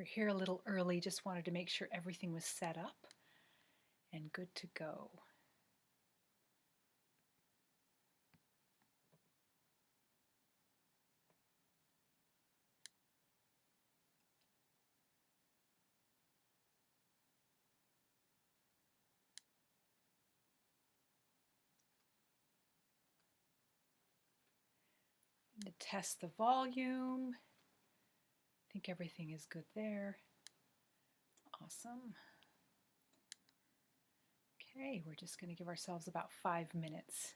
We're here a little early, just wanted to make sure everything was set up and good to go. To test the volume. I think everything is good there. Awesome. Okay, we're just going to give ourselves about 5 minutes.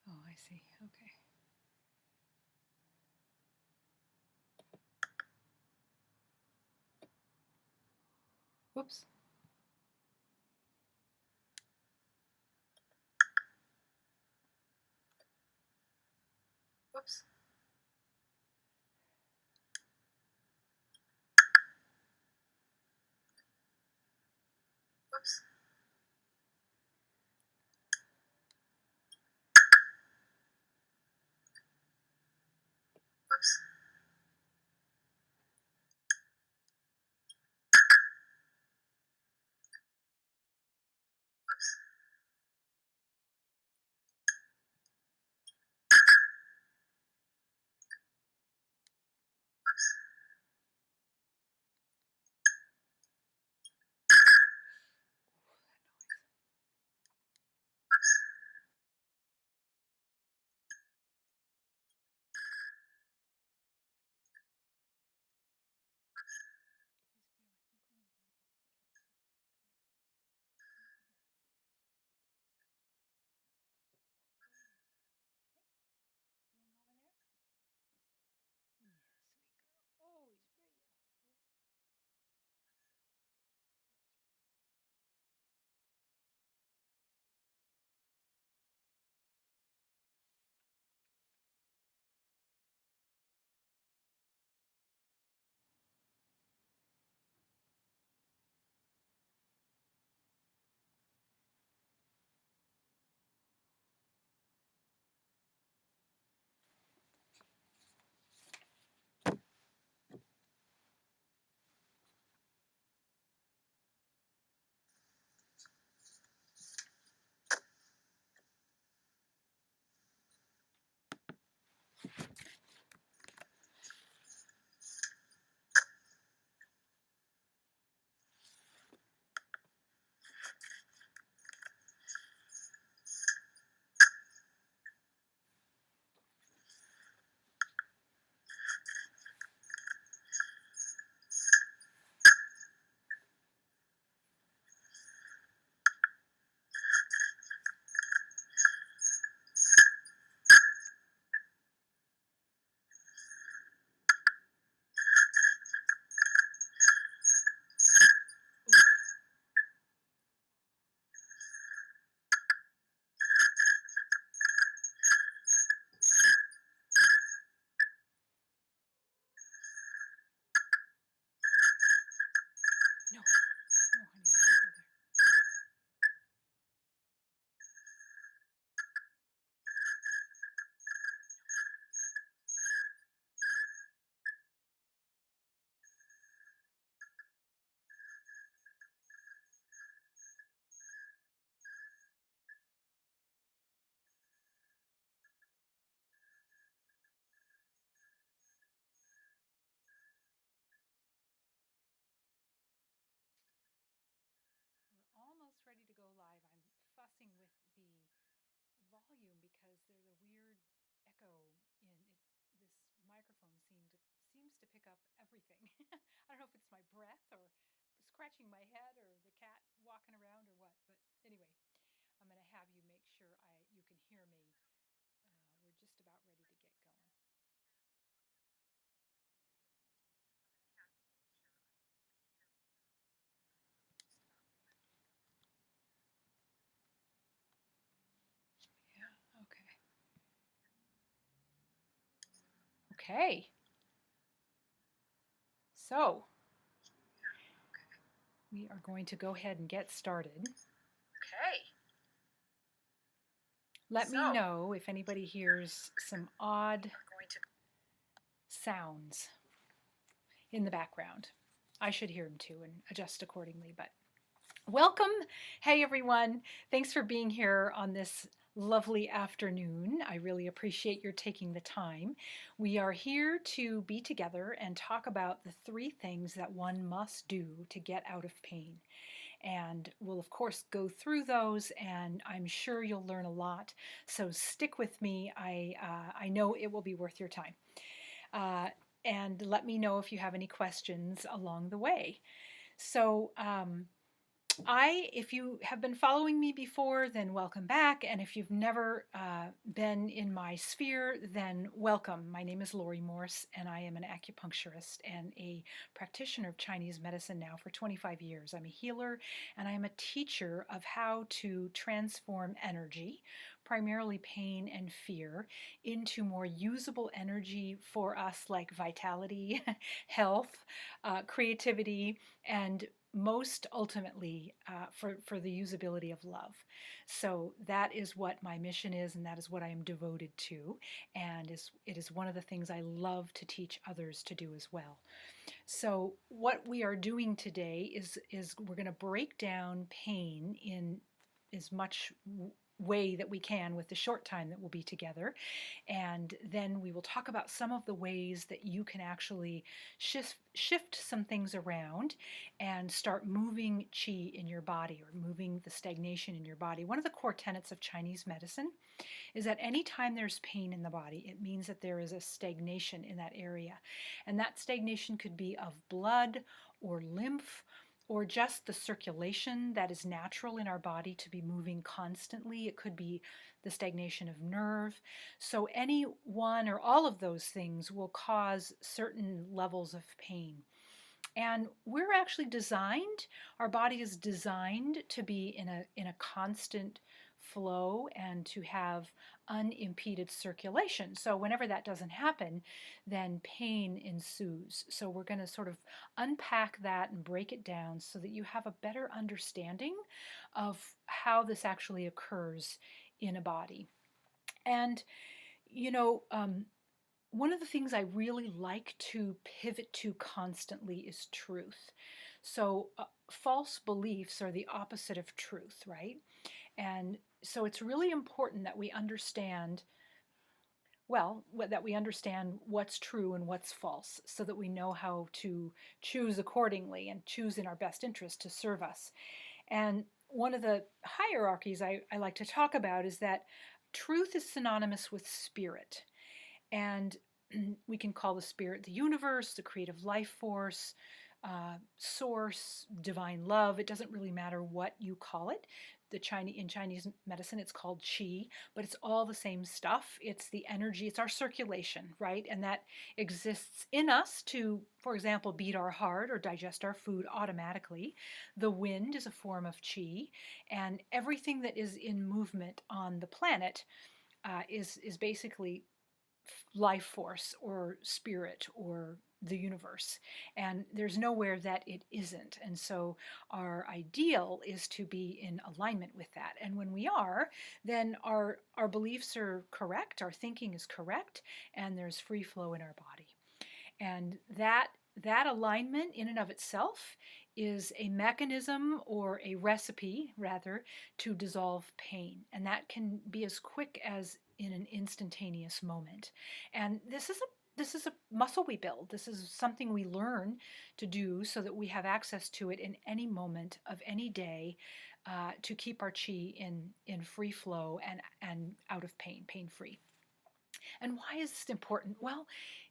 Oh, I see. Okay. Whoops. Whoops. Whoops. Whoops. there's a weird echo in it. This microphone seems to pick up everything. I don't know if it's my breath or scratching my head or the cat walking around or what. But anyway, I'm going to have you make sure I you can hear me. We're just about ready to get going. Yeah. Okay. Okay. So we are going to go ahead and get started. Okay. Let me know if anybody hears some odd sounds in the background. I should hear them too and adjust accordingly, but welcome. Hey everyone. Thanks for being here on this lovely afternoon. I really appreciate your taking the time. We are here to be together and talk about the 3 things that one must do to get out of pain. And we'll, of course, go through those, and I'm sure you'll learn a lot. So stick with me. I know it will be worth your time. And let me know if you have any questions along the way. So, if you have been following me before, then welcome back. And if you've never been in my sphere, then welcome. My name is Lori Morse, and I am an acupuncturist and a practitioner of Chinese medicine now for 25 years. I'm a healer, and I am a teacher of how to transform energy, primarily pain and fear, into more usable energy for us, like vitality, health, creativity, and most ultimately for the usability of love. So that is what my mission is, and that is what I am devoted to, and it is one of the things I love to teach others to do as well. So what we are doing today is we're going to break down pain in as much way that we can with the short time that we'll be together. And then we will talk about some of the ways that you can actually shift some things around and start moving qi in your body, or moving the stagnation in your body. One of the core tenets of Chinese medicine is that anytime there's pain in the body, it means that there is a stagnation in that area. And that stagnation could be of blood or lymph, or just the circulation that is natural in our body to be moving constantly. It could be the stagnation of nerve. So any one or all of those things will cause certain levels of pain. And we're actually designed, our body is designed to be in a constant flow and to have unimpeded circulation. So whenever that doesn't happen, then pain ensues. So we're going to sort of unpack that and break it down so that you have a better understanding of how this actually occurs in a body. And you know, one of the things I really like to pivot to constantly is truth. So, false beliefs are the opposite of truth, right? And so it's really important that we understand, well, that we understand what's true and what's false, so that we know how to choose accordingly and choose in our best interest to serve us. And one of the hierarchies I like to talk about is that truth is synonymous with spirit. And we can call the spirit the universe, the creative life force, source, divine love. It doesn't really matter what you call it. In Chinese medicine, it's called qi, but it's all the same stuff. It's the energy, it's our circulation, right? And that exists in us to, for example, beat our heart or digest our food automatically. The wind is a form of qi, and everything that is in movement on the planet is basically life force or spirit or the universe. And there's nowhere that it isn't. And so our ideal is to be in alignment with that. And when we are, then our beliefs are correct, our thinking is correct, and there's free flow in our body. And that alignment in and of itself is a mechanism, or a recipe rather, to dissolve pain. And that can be as quick as in an instantaneous moment. And this is this is a muscle we build. This is something we learn to do so that we have access to it in any moment of any day, to keep our chi in free flow and out of pain, pain free. And why is this important? Well,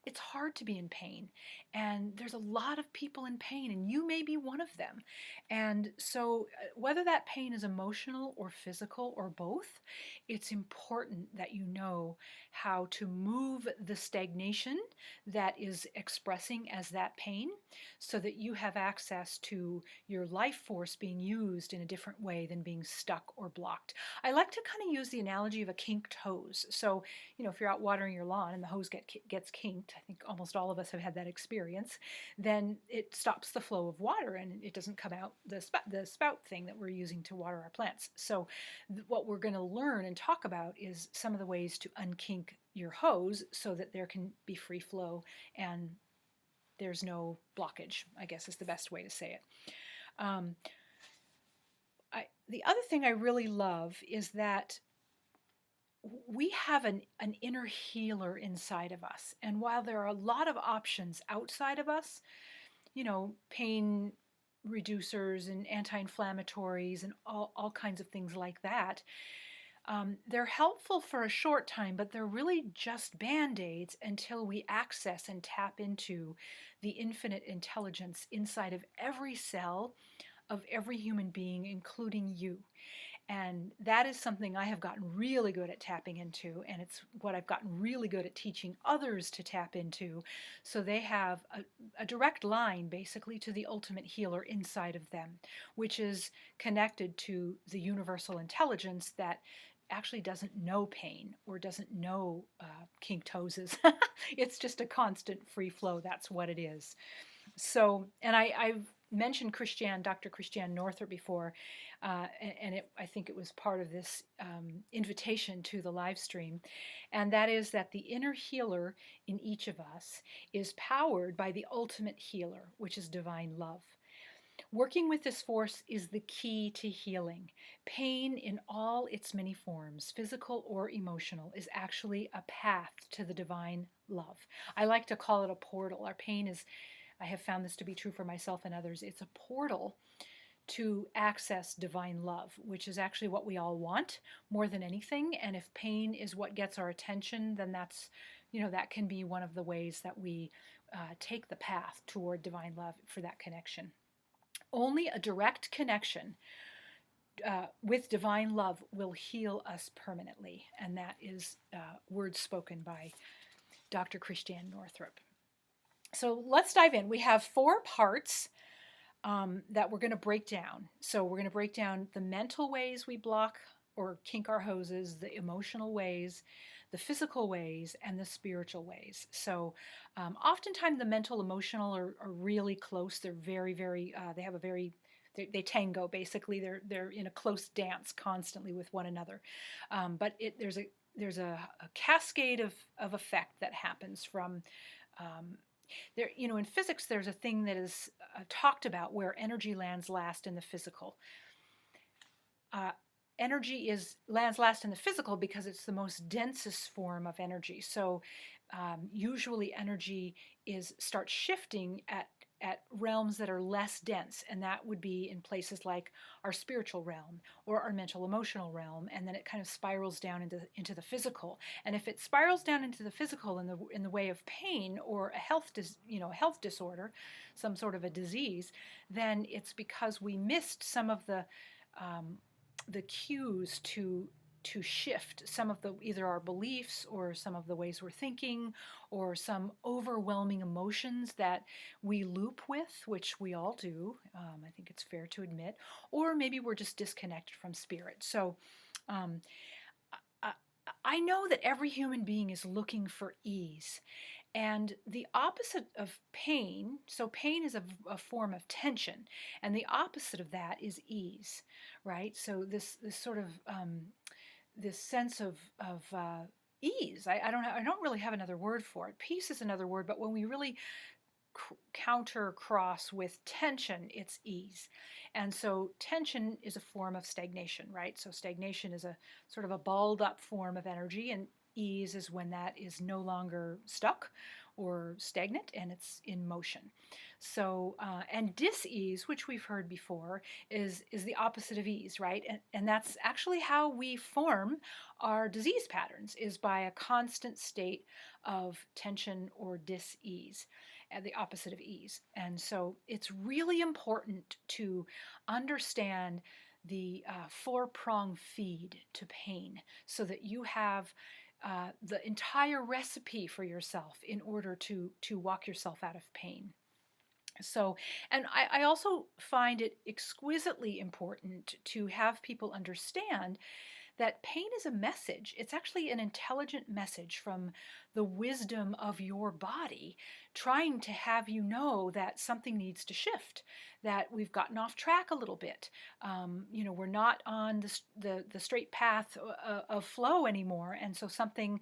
it's hard to be in pain, and there's a lot of people in pain, and you may be one of them. And so, whether that pain is emotional or physical or both, it's important that you know how to move the stagnation that is expressing as that pain so that you have access to your life force being used in a different way than being stuck or blocked. I like to kind of use the analogy of a kinked hose. So, if you're out watering your lawn and the hose gets kinked, I think almost all of us have had that experience, then it stops the flow of water and it doesn't come out the spout thing that we're using to water our plants. So what we're going to learn and talk about is some of the ways to unkink your hose so that there can be free flow and there's no blockage, I guess is the best way to say it. The other thing I really love is that we have an inner healer inside of us. And while there are a lot of options outside of us, pain reducers and anti-inflammatories and all kinds of things like that, they're helpful for a short time, but they're really just band-aids until we access and tap into the infinite intelligence inside of every cell of every human being, including you. And that is something I have gotten really good at tapping into, and it's what I've gotten really good at teaching others to tap into, so they have a direct line basically to the ultimate healer inside of them, which is connected to the universal intelligence that actually doesn't know pain or doesn't know kinked hoses. It's just a constant free flow. That's what it is. So, and I've mentioned Dr. Christiane Northrup before, and I think it was part of this invitation to the live stream, and that is that the inner healer in each of us is powered by the ultimate healer, which is divine love. Working with this force is the key to healing. Pain in all its many forms, physical or emotional, is actually a path to the divine love. I like to call it a portal. Our pain is, I have found this to be true for myself and others, it's a portal to access divine love, which is actually what we all want more than anything. And if pain is what gets our attention, then that's, that can be one of the ways that we take the path toward divine love for that connection. Only a direct connection with divine love will heal us permanently. And that is words spoken by Dr. Christiane Northrup. So let's dive in. We have 4 parts that we're going to break down. So we're going to break down the mental ways we block or kink our hoses, the emotional ways, the physical ways, and the spiritual ways. So oftentimes the mental, emotional are really close. They're very, very, they have a very, they tango basically. They're in a close dance constantly with one another. But there's a cascade of effect that happens from there, in physics, there's a thing that is talked about where energy lands last in the physical. Energy lands last in the physical because it's the most densest form of energy. So usually energy starts shifting at realms that are less dense, and that would be in places like our spiritual realm or our mental emotional realm, and then it kind of spirals down into the physical. And if it spirals down into the physical in the way of pain or a health disorder, some sort of a disease, then it's because we missed some of the cues to shift some of either our beliefs or some of the ways we're thinking or some overwhelming emotions that we loop with, which we all do. I think it's fair to admit, or maybe we're just disconnected from spirit. So I know that every human being is looking for ease. And the opposite of pain, so pain is a form of tension, and the opposite of that is ease, right? So this sort of this sense of ease. I don't really have another word for it. Peace is another word, but when we really counter cross with tension, it's ease. And so tension is a form of stagnation, right? So stagnation is a sort of a balled up form of energy, and ease is when that is no longer stuck or stagnant, and it's in motion. So, and dis-ease, which we've heard before, is the opposite of ease, right? And that's actually how we form our disease patterns, is by a constant state of tension or dis-ease, the opposite of ease. And so it's really important to understand the four-prong feed to pain, so that you have the entire recipe for yourself in order to walk yourself out of pain. So, and I also find it exquisitely important to have people understand that pain is a message. It's actually an intelligent message from the wisdom of your body, trying to have you know that something needs to shift, that we've gotten off track a little bit. We're not on the straight path of flow anymore, and so something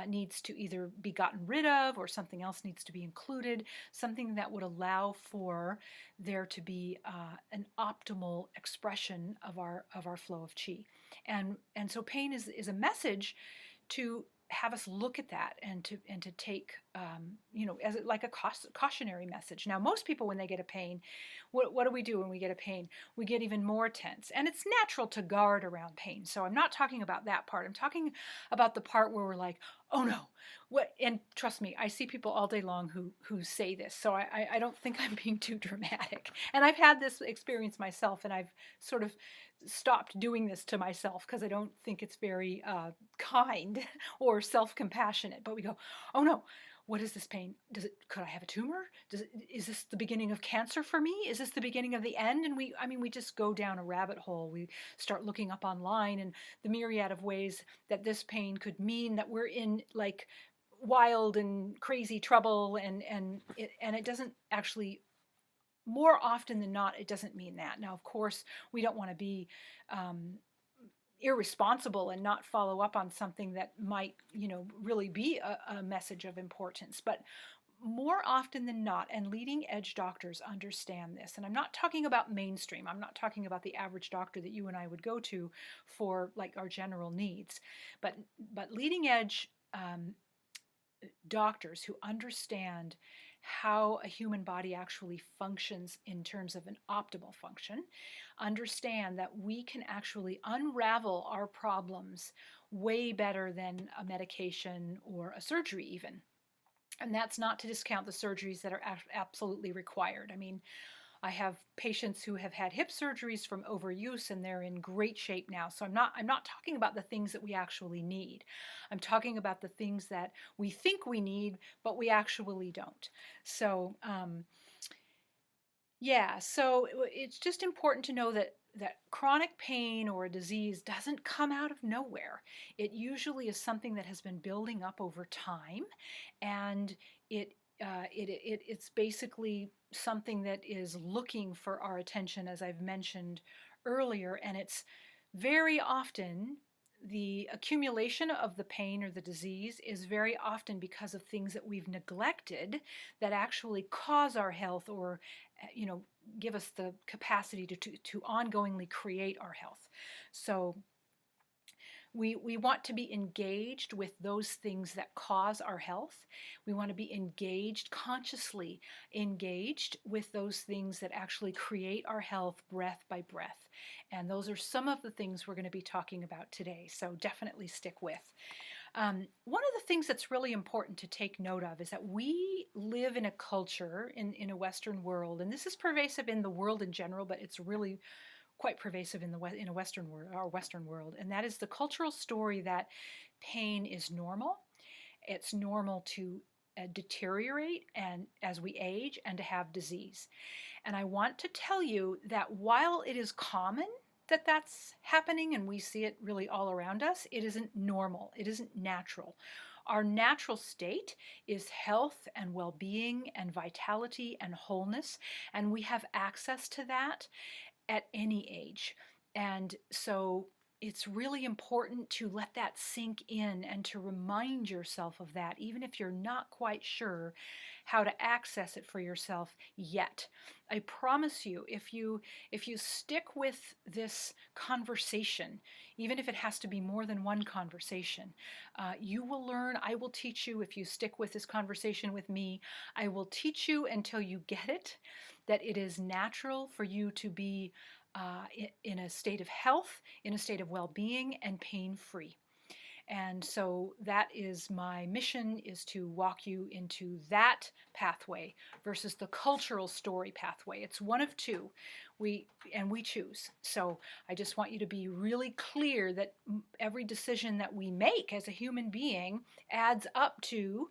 needs to either be gotten rid of, or something else needs to be included, something that would allow for there to be an optimal expression of our flow of chi. And so pain is a message to have us look at that, and to take as like a cautionary message. Now, most people, when they get a pain, what do we do when we get a pain? We get even more tense, and it's natural to guard around pain. So I'm not talking about that part. I'm talking about the part where we're like, oh no, what? And trust me, I see people all day long who say this, so I don't think I'm being too dramatic. And I've had this experience myself, and I've sort of stopped doing this to myself, because I don't think it's very kind or self-compassionate. But we go, oh no, what is this pain? Could I have a tumor? Is this the beginning of cancer for me? Is this the beginning of the end? And we just go down a rabbit hole. We start looking up online, and the myriad of ways that this pain could mean that we're in like wild and crazy trouble, and it doesn't actually, more often than not, it doesn't mean that. Now, of course, we don't want to be irresponsible and not follow up on something that might, really be a message of importance. But more often than not, and leading edge doctors understand this, and I'm not talking about mainstream, I'm not talking about the average doctor that you and I would go to for like our general needs, but leading edge doctors who understand how a human body actually functions in terms of an optimal function, understand that we can actually unravel our problems way better than a medication or a surgery even. And that's not to discount the surgeries that are absolutely required. I mean, I have patients who have had hip surgeries from overuse, and they're in great shape now. So I'm not talking about the things that we actually need. I'm talking about the things that we think we need, but we actually don't. So so it's just important to know that chronic pain or a disease doesn't come out of nowhere. It usually is something that has been building up over time, and it's basically something that is looking for our attention, as I've mentioned earlier, and it's very often the accumulation of the pain or the disease is very often because of things that we've neglected that actually cause our health, or give us the capacity to ongoingly create our health. So we want to be engaged with those things that cause our health. We want to be engaged, consciously engaged with those things that actually create our health breath by breath. And those are some of the things we're going to be talking about today. So definitely stick with. One of the things that's really important to take note of is that we live in a culture in a Western world, and this is pervasive in the world in general, but it's really quite pervasive in a Western world, our Western world, and that is the cultural story that pain is normal. It's normal to deteriorate and as we age, and to have disease. And I want to tell you that while it is common that that's happening, and we see it really all around us, it isn't normal. It isn't natural. Our natural state is health and well-being and vitality and wholeness, and we have access to that at any age. And so it's really important to let that sink in and to remind yourself of that, even if you're not quite sure how to access it for yourself yet. I promise you, if you stick with this conversation, even if it has to be more than one conversation, you will learn. I will teach you. If you stick with this conversation with me, I will teach you until you get it, that it is natural for you to be in a state of health, in a state of well-being, and pain-free. And so that is my mission, is to walk you into that pathway versus the cultural story pathway. It's one of two. We choose. So I just want you to be really clear that every decision that we make as a human being adds up to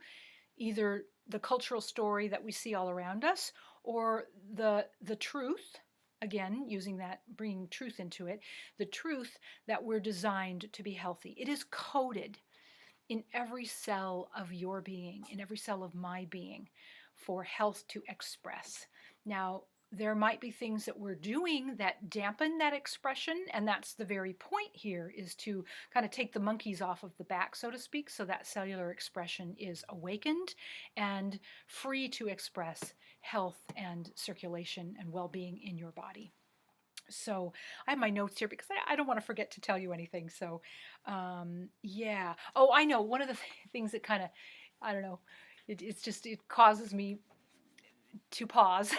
either the cultural story that we see all around us, or the truth, again using that, bringing truth into it, the truth that we're designed to be healthy. It is coded in every cell of your being, in every cell of my being, for health to express. Now, there might be things that we're doing that dampen that expression, and that's the very point here, is to kind of take the monkeys off of the back, so to speak, so that cellular expression is awakened and free to express health and circulation and well-being in your body. So I have my notes here because I don't want to forget to tell you anything. So yeah. Oh, I know. One of the things that kind of, I don't know, it causes me to pause,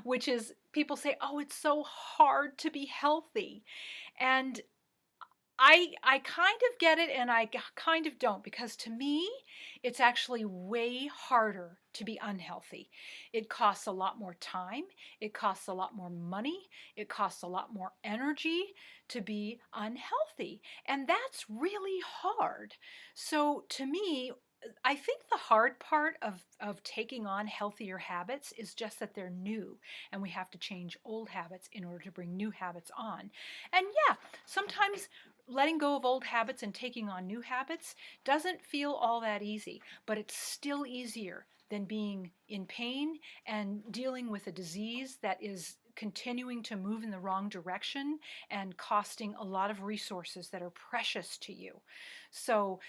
which is people say, oh, it's so hard to be healthy. And I kind of get it and I kind of don't, because to me, it's actually way harder to be unhealthy. It costs a lot more time. It costs a lot more money. It costs a lot more energy to be unhealthy. And that's really hard. So to me, I think the hard part of taking on healthier habits is just that they're new and we have to change old habits in order to bring new habits on. And yeah, sometimes letting go of old habits and taking on new habits doesn't feel all that easy, but it's still easier than being in pain and dealing with a disease that is continuing to move in the wrong direction and costing a lot of resources that are precious to you. So,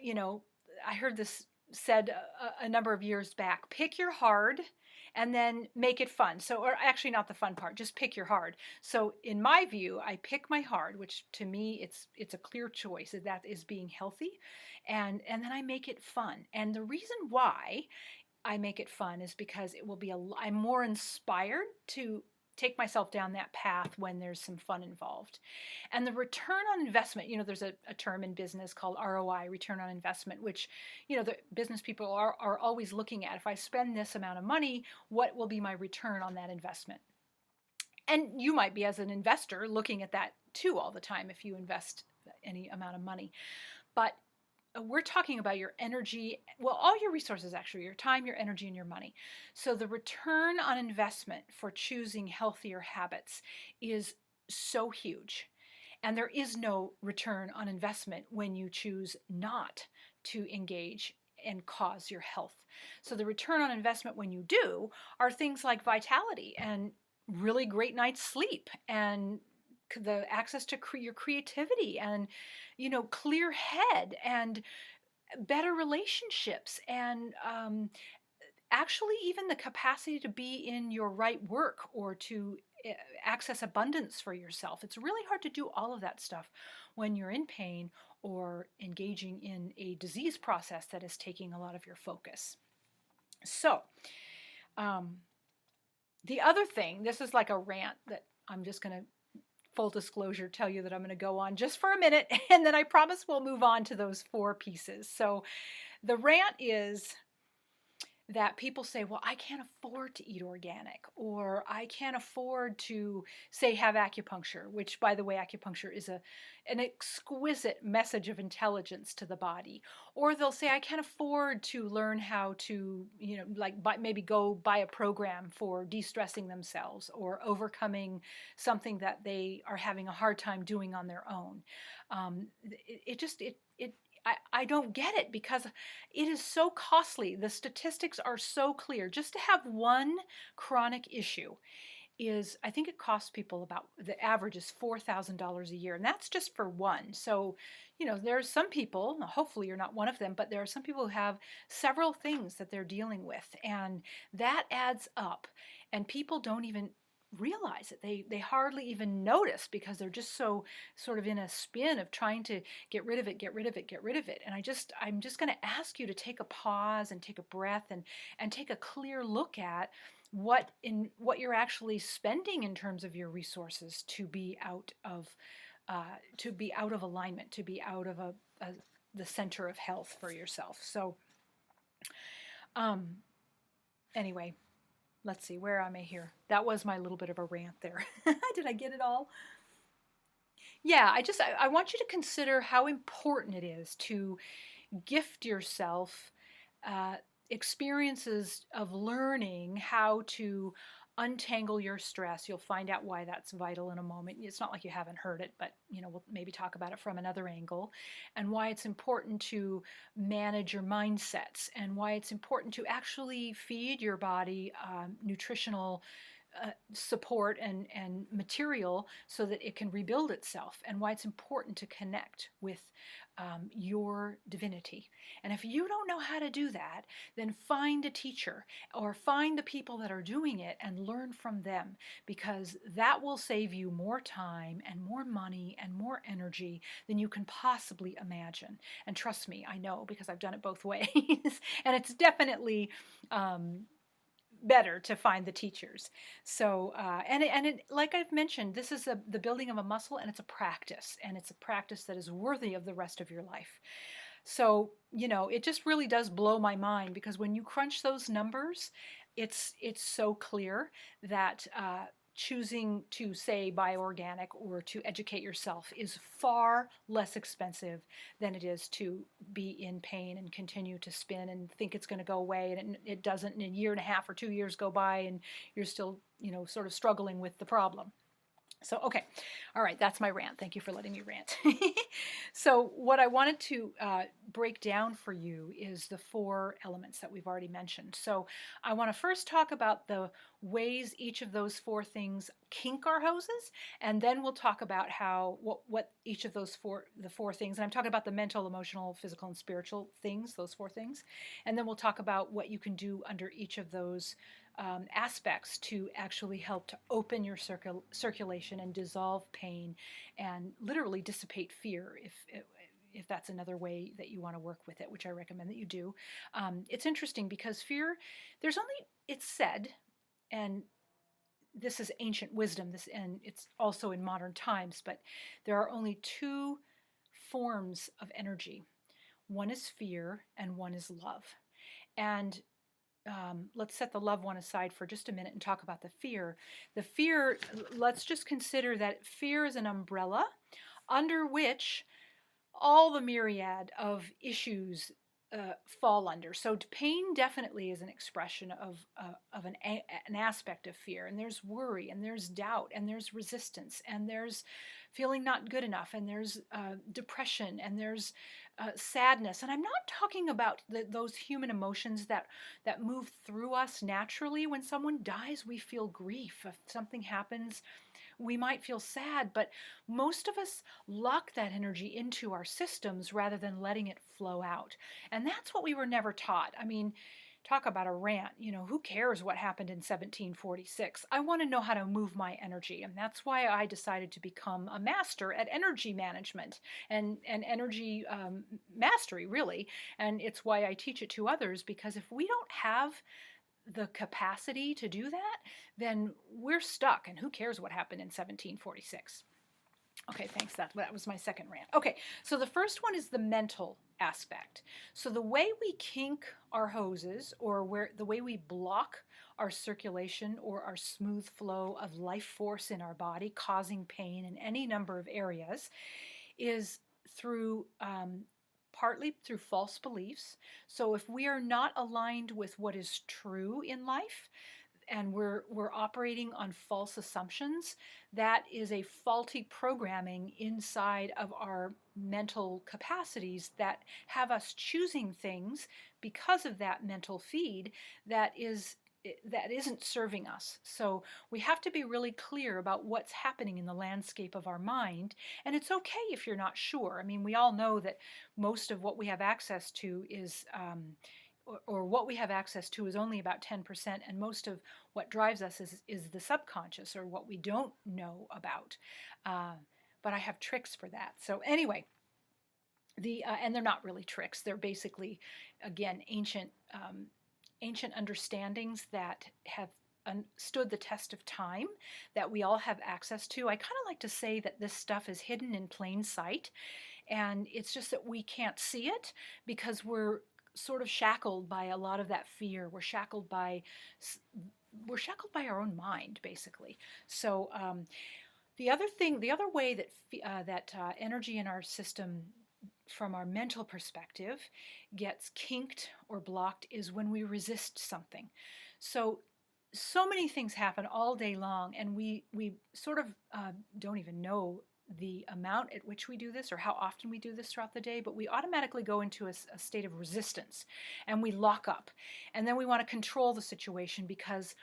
you know, I heard this said a number of years back: pick your hard and then make it fun. So, or actually not the fun part, just pick your hard. So in my view, I pick my hard, which to me it's a clear choice, that is being healthy, and then I make it fun. And the reason why I make it fun is because it will be I'm more inspired to take myself down that path when there's some fun involved. And the return on investment, there's a term in business called ROI, return on investment, which, the business people are always looking at. If I spend this amount of money, what will be my return on that investment? And you might be, as an investor, looking at that too all the time if you invest any amount of money. But we're talking about your energy, well, all your resources, actually, your time, your energy, and your money. So the return on investment for choosing healthier habits is so huge. And there is no return on investment when you choose not to engage and cause your health. So the return on investment when you do are things like vitality and really great night's sleep and the access to your creativity and clear head and better relationships and actually even the capacity to be in your right work or to access abundance for yourself. It's really hard to do all of that stuff when you're in pain or engaging in a disease process that is taking a lot of your focus. So the other thing, this is like a rant that I'm just going to, full disclosure, tell you that I'm going to go on just for a minute, and then I promise we'll move on to those 4 pieces. So the rant is that people say, well, I can't afford to eat organic, or I can't afford to, say, have acupuncture, which, by the way, acupuncture is an exquisite message of intelligence to the body. Or they'll say, I can't afford to learn how to, maybe go buy a program for de-stressing themselves or overcoming something that they are having a hard time doing on their own. I don't get it, because it is so costly. The statistics are so clear. Just to have one chronic issue is, I think it costs people about, the average is $4,000 a year, and that's just for one. So, there's some people, hopefully you're not one of them, but there are some people who have several things that they're dealing with, and that adds up, and people don't even realize it. They hardly even notice because they're just so sort of in a spin of trying to get rid of it, get rid of it, get rid of it. And I'm just going to ask you to take a pause and take a breath and take a clear look at what you're actually spending in terms of your resources to be out of alignment, to be out of the center of health for yourself. So anyway, let's see, where am I here? That was my little bit of a rant there. Did I get it all? Yeah, I want you to consider how important it is to gift yourself experiences of learning how to untangle your stress. You'll find out why that's vital in a moment. It's not like you haven't heard it, but we'll maybe talk about it from another angle, and why it's important to manage your mindsets, and why it's important to actually feed your body nutritional support and material so that it can rebuild itself, and why it's important to connect with your divinity. And if you don't know how to do that, then find a teacher or find the people that are doing it and learn from them, because that will save you more time and more money and more energy than you can possibly imagine. And trust me, I know, because I've done it both ways. And it's definitely better to find the teachers. So, like I've mentioned, this is the building of a muscle, and it's a practice, that is worthy of the rest of your life. So, it just really does blow my mind, because when you crunch those numbers, it's so clear that choosing to say buy organic or to educate yourself is far less expensive than it is to be in pain and continue to spin and think it's going to go away, and it doesn't, and a year and a half or 2 years go by and you're still sort of struggling with the problem. So, okay. All right. That's my rant. Thank you for letting me rant. So what I wanted to break down for you is the 4 elements that we've already mentioned. So I want to first talk about the ways each of those 4 things kink our hoses, and then we'll talk about what each of those the 4 things, and I'm talking about the mental, emotional, physical, and spiritual things, those 4 things, and then we'll talk about what you can do under each of those aspects to actually help to open your circulation and dissolve pain and literally dissipate fear, if that's another way that you want to work with it, which I recommend that you do. It's interesting because fear, it's said, and this is ancient wisdom, and it's also in modern times, but there are only 2 forms of energy. One is fear and one is love. And let's set the love one aside for just a minute and talk about the fear. The fear, let's just consider that fear is an umbrella under which all the myriad of issues fall under. So pain definitely is an expression of an aspect of fear. And there's worry, and there's doubt, and there's resistance, and there's feeling not good enough, and there's depression, and there's sadness. And I'm not talking about those human emotions that move through us naturally. When someone dies, we feel grief. If something happens, we might feel sad, but most of us lock that energy into our systems rather than letting it flow out. And that's what we were never taught. I mean, talk about a rant. Who cares what happened in 1746? I want to know how to move my energy. And that's why I decided to become a master at energy management and energy mastery, really. And it's why I teach it to others, because if we don't have the capacity to do that, then we're stuck. And who cares what happened in 1746? Okay, thanks. That was my second rant. Okay, so the first one is the mental aspect. So the way we kink our hoses, or the way we block our circulation or our smooth flow of life force in our body, causing pain in any number of areas, is through partly through false beliefs. So if we are not aligned with what is true in life, and we're operating on false assumptions, that is a faulty programming inside of our mental capacities that have us choosing things because of that mental feed that is that isn't serving us. So we have to be really clear about what's happening in the landscape of our mind. And it's okay if you're not sure. I mean, we all know that most of what we have access to is, or what we have access to is only about 10%. And most of what drives us is the subconscious, or what we don't know about. But I have tricks for that. So anyway, and they're not really tricks. They're basically, again, ancient understandings that have stood the test of time, that we all have access to. I kind of like to say that this stuff is hidden in plain sight, and it's just that we can't see it because we're sort of shackled by a lot of that fear. We're shackled by our own mind, basically. So the other way that energy in our system from our mental perspective gets kinked or blocked is when we resist something. So many things happen all day long, and we sort of don't even know the amount at which we do this or how often we do this throughout the day, but we automatically go into a state of resistance, and we lock up, and then we want to control the situation because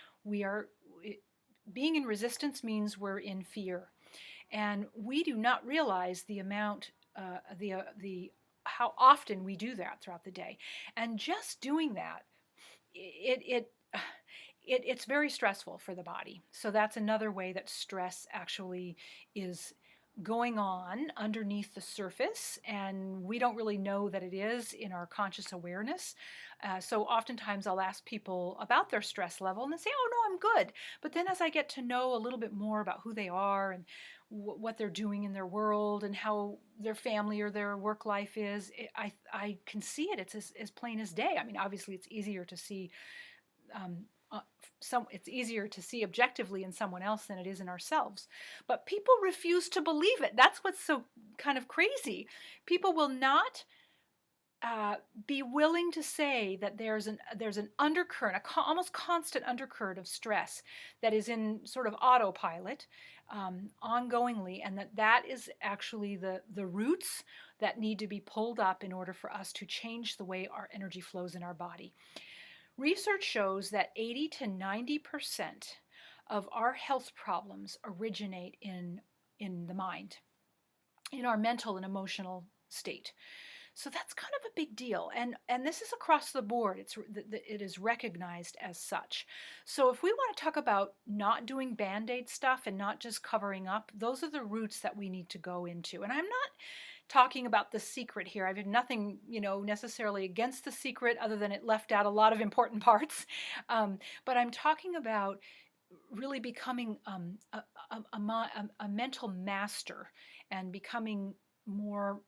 being in resistance means we're in fear, and we do not realize the amount, the how often we do that throughout the day. And just doing that, it's very stressful for the body. So that's another way that stress actually is going on underneath the surface, and we don't really know that it is in our conscious awareness. So oftentimes I'll ask people about their stress level, and they say, "Oh no, I'm good." But then as I get to know a little bit more about who they are and what they're doing in their world and how their family or their work life is, I can see it. It's as plain as day. I mean, obviously it's easier to see um, it's easier to see objectively in someone else than it is in ourselves. But people refuse to believe it. That's what's so kind of crazy. People will not be willing to say that there's an undercurrent, almost constant undercurrent of stress that is in sort of autopilot, ongoingly, and that is actually the roots that need to be pulled up in order for us to change the way our energy flows in our body. Research shows that 80 to 90% of our health problems originate in the mind, in our mental and emotional state. So that's kind of a big deal, and this is across the board. It is recognized as such. So if we want to talk about not doing band-aid stuff and not just covering up, those are the roots that we need to go into. And I'm not talking about The Secret here. I have nothing, necessarily against The Secret, other than it left out a lot of important parts. But I'm talking about really becoming a mental master, and becoming more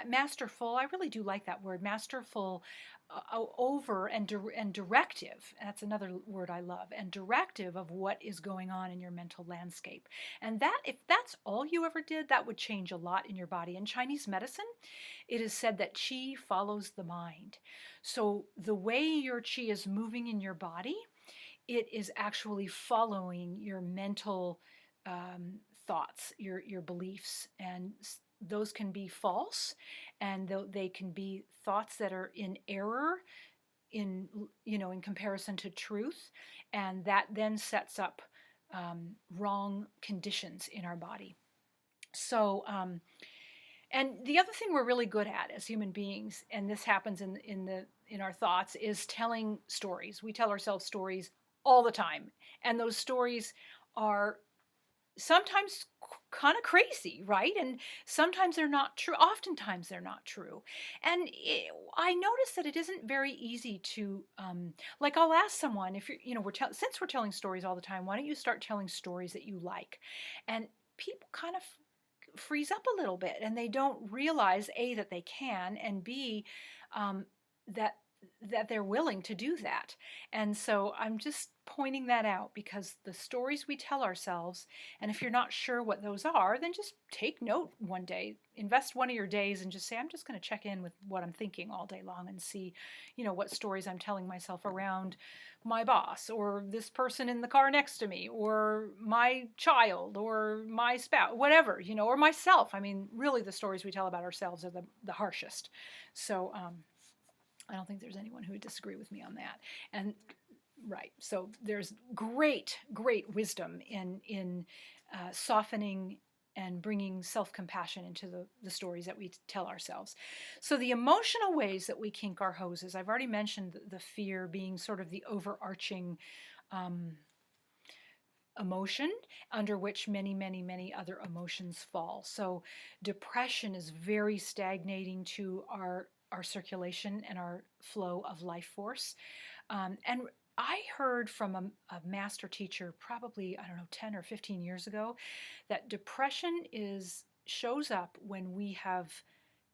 masterful. I really do like that word, masterful, over and directive. That's another word I love. And directive of what is going on in your mental landscape. And that, if that's all you ever did, that would change a lot in your body. In Chinese medicine, it is said that qi follows the mind. So the way your qi is moving in your body, it is actually following your mental thoughts, your beliefs, and those can be false, and they can be thoughts that are in error, in comparison to truth, and that then sets up wrong conditions in our body. So and the other thing we're really good at as human beings, and this happens in our thoughts, is telling stories. We tell ourselves stories all the time, and those stories are sometimes kind of crazy, right? And sometimes they're not true. Oftentimes they're not true. And I notice that it isn't very easy to, like, I'll ask someone, if since we're telling stories all the time, why don't you start telling stories that you like? And people kind of freeze up a little bit, and they don't realize, A, that they can, and B, that they're willing to do that. And so I'm just pointing that out, because the stories we tell ourselves, and if you're not sure what those are, then just take note one day, invest one of your days, and just say, I'm just going to check in with what I'm thinking all day long, and see, what stories I'm telling myself around my boss, or this person in the car next to me, or my child, or my spouse, whatever, or myself. I mean, really, the stories we tell about ourselves are the harshest. So I don't think there's anyone who would disagree with me on that. And Right. So there's great, great wisdom in softening and bringing self-compassion into the stories that we tell ourselves. So the emotional ways that we kink our hoses, I've already mentioned the fear being sort of the overarching um, emotion under which many, many, many other emotions fall. So depression is very stagnating to our circulation and our flow of life force. And I heard from a master teacher probably, I don't know, 10 or 15 years ago that depression shows up when we have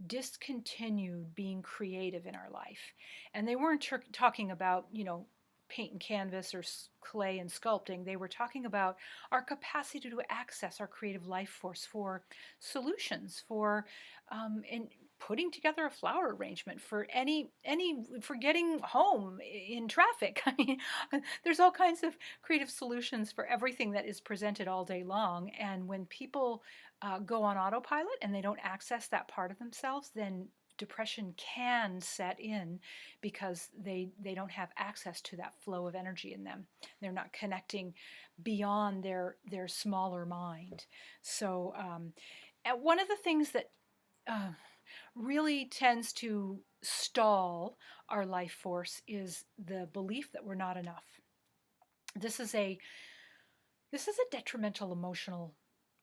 discontinued being creative in our life. And they weren't talking about, paint and canvas or clay and sculpting. They were talking about our capacity to access our creative life force for solutions, for and putting together a flower arrangement for for getting home in traffic. I mean, there's all kinds of creative solutions for everything that is presented all day long. And when people go on autopilot and they don't access that part of themselves, then depression can set in because they don't have access to that flow of energy in them. They're not connecting beyond their smaller mind. So one of the things that uh, really tends to stall our life force is the belief that we're not enough. This is a detrimental emotional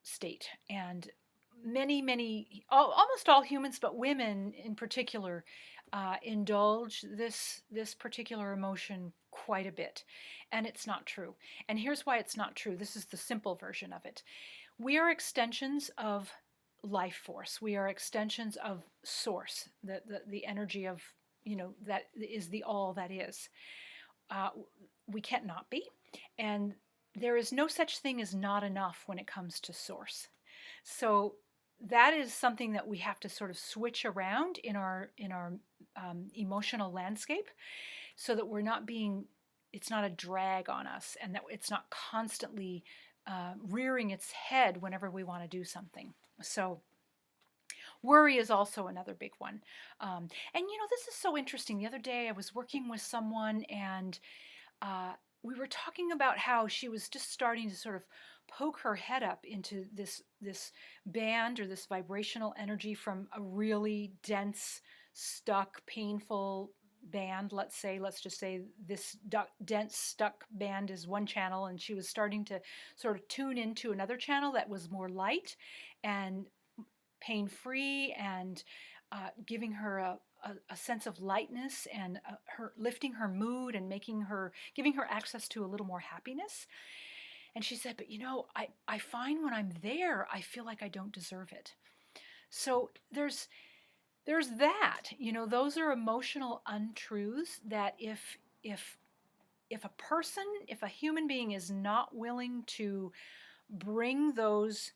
state, and almost all humans, but women in particular, indulge this particular emotion quite a bit, and it's not true. And here's why it's not true. This is the simple version of it. We are extensions of life force. We are extensions of source, the energy of, that is the all that is. Uh, we can't not be, and there is no such thing as not enough when it comes to source. So that is something that we have to sort of switch around in our emotional landscape, so that we're not being, it's not a drag on us, and that it's not constantly rearing its head whenever we want to do something. So worry is also another big one. And this is so interesting. The other day I was working with someone, and we were talking about how she was just starting to sort of poke her head up into this band or this vibrational energy from a really dense, stuck, painful band. Let's just say this dense, stuck band is one channel, and she was starting to sort of tune into another channel that was more light and pain free, and giving her a sense of lightness, and her lifting her mood, and giving her access to a little more happiness. And she said, but I find when I'm there, I feel like I don't deserve it. So there's that, those are emotional untruths that if a human being is not willing to bring those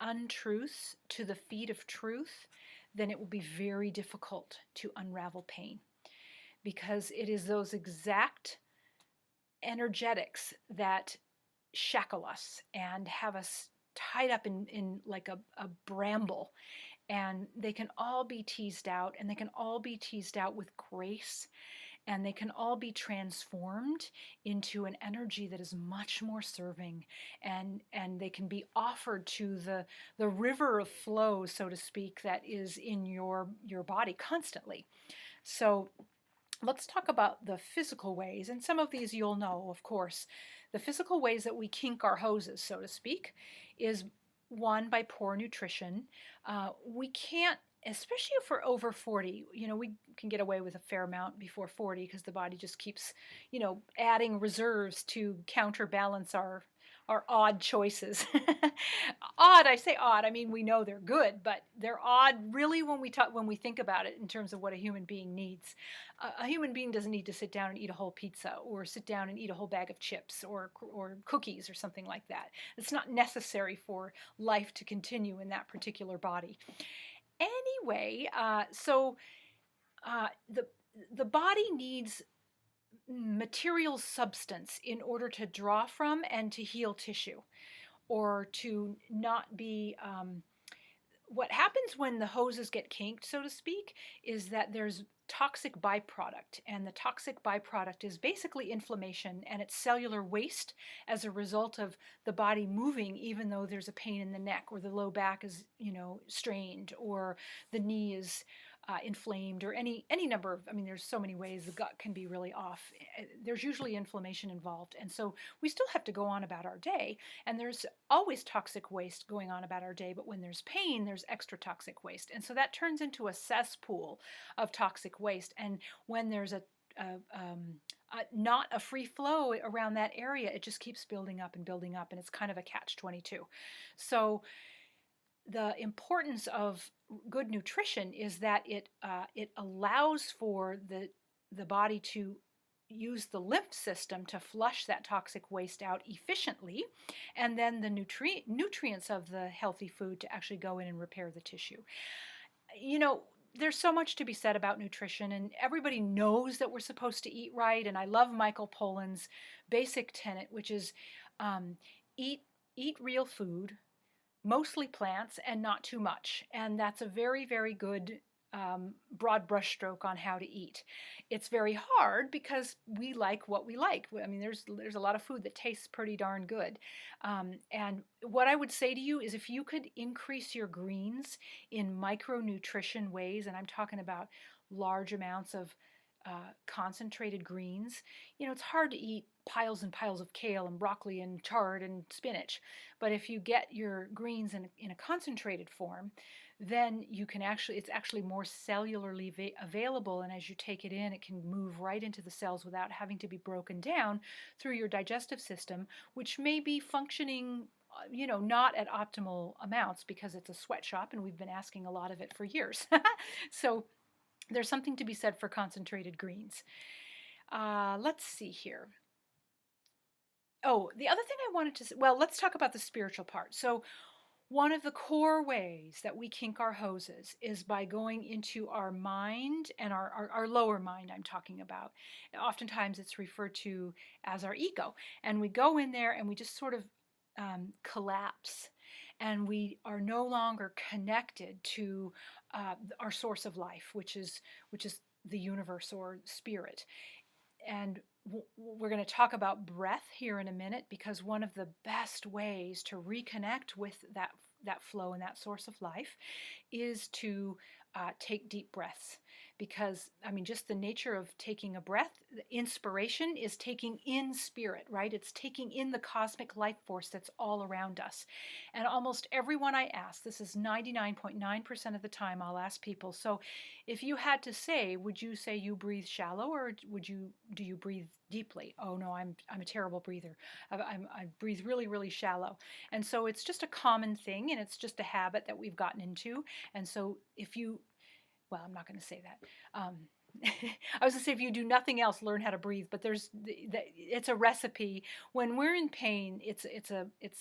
untruths to the feet of truth, then it will be very difficult to unravel pain, because it is those exact energetics that shackle us and have us tied up in like a bramble. And they can all be teased out, and they can all be teased out with grace, and they can all be transformed into an energy that is much more serving, and they can be offered to the river of flow, so to speak, that is in your body constantly. So let's talk about the physical ways, and some of these you'll know, of course. The physical ways that we kink our hoses, so to speak, is one, by poor nutrition. We can't, especially if we're over 40, we can get away with a fair amount before 40, because the body just keeps, adding reserves to counterbalance our odd choices. Odd, I say odd, I mean, we know they're good, but they're odd really when we think about it in terms of what a human being needs. A human being doesn't need to sit down and eat a whole pizza, or sit down and eat a whole bag of chips, or cookies, or something like that. It's not necessary for life to continue in that particular body. Anyway, so the body needs material substance in order to draw from and to heal tissue, or to not be what happens when the hoses get kinked, so to speak, is that there's toxic byproduct, and the toxic byproduct is basically inflammation, and it's cellular waste as a result of the body moving even though there's a pain in the neck, or the low back is, strained, or the knee is inflamed, or any number of, I mean, there's so many ways the gut can be really off. There's usually inflammation involved, and so we still have to go on about our day, and there's always toxic waste going on about our day, but when there's pain, there's extra toxic waste, and so that turns into a cesspool of toxic waste. And when there's not a free flow around that area, it just keeps building up and building up, and it's kind of a catch-22. So the importance of good nutrition is that it allows for the body to use the lymph system to flush that toxic waste out efficiently, and then the nutrients of the healthy food to actually go in and repair the tissue. There's so much to be said about nutrition, and everybody knows that we're supposed to eat right. And I love Michael Pollan's basic tenet, which is eat real food, mostly plants, and not too much. And that's a very, very good broad brushstroke on how to eat. It's very hard because we like what we like. I mean, there's a lot of food that tastes pretty darn good. And what I would say to you is, if you could increase your greens in micronutrition ways, and I'm talking about large amounts of concentrated greens. It's hard to eat piles and piles of kale and broccoli and chard and spinach, but if you get your greens in a concentrated form, then you can it's actually more cellularly available, and as you take it in, it can move right into the cells without having to be broken down through your digestive system, which may be functioning not at optimal amounts because it's a sweatshop and we've been asking a lot of it for years. So there's something to be said for concentrated greens. Let's see here. Oh, the other thing I wanted to say, well, let's talk about the spiritual part. So one of the core ways that we kink our hoses is by going into our mind, and our lower mind I'm talking about. Oftentimes it's referred to as our ego. And we go in there and we just sort of collapse, and we are no longer connected to our source of life, which is the universe or spirit. And we're going to talk about breath here in a minute, because one of the best ways to reconnect with that flow and that source of life is to take deep breaths. Because, I mean, just the nature of taking a breath, inspiration is taking in spirit, right? It's taking in the cosmic life force that's all around us. And almost everyone I ask, this is 99.9% of the time I'll ask people, so if you had to say, would you say you breathe shallow, or do you breathe deeply? Oh no, I'm a terrible breather. I breathe really, really shallow. And so it's just a common thing, and it's just a habit that we've gotten into. And so well, I'm not going to say that. I was going to say, if you do nothing else, learn how to breathe. But it's a recipe. When we're in pain, it's